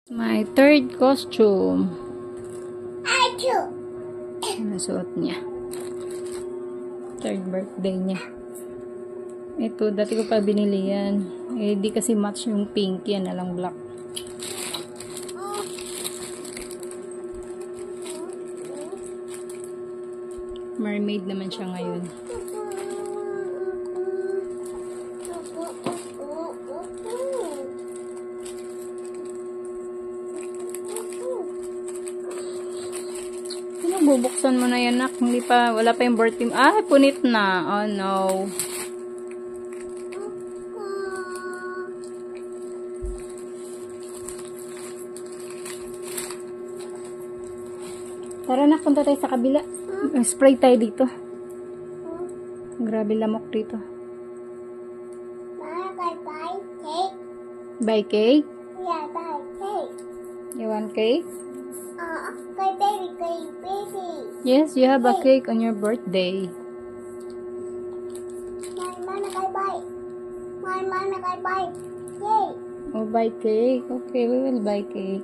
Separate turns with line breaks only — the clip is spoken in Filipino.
My third costume.
Achoo!
Ano suot niya? Third birthday niya. Ito, dati ko pa binili yan. Eh, di kasi match yung pink. Yan na lang black. Mermaid naman siya ngayon. Bubuksan mo na yan, nak. Hindi pa, wala pa yung birthday. Ah, punit na. Oh, no. Tara, nak. Punta tayo sa kabila. Spray tayo dito. Grabe lamok dito.
Buy cake.
Buy cake?
Yeah, buy cake.
You want cake?
Baby.
Yes, you have a cake on your birthday.
My mama buy cake.
Oh, buy cake. Okay, we will buy cake.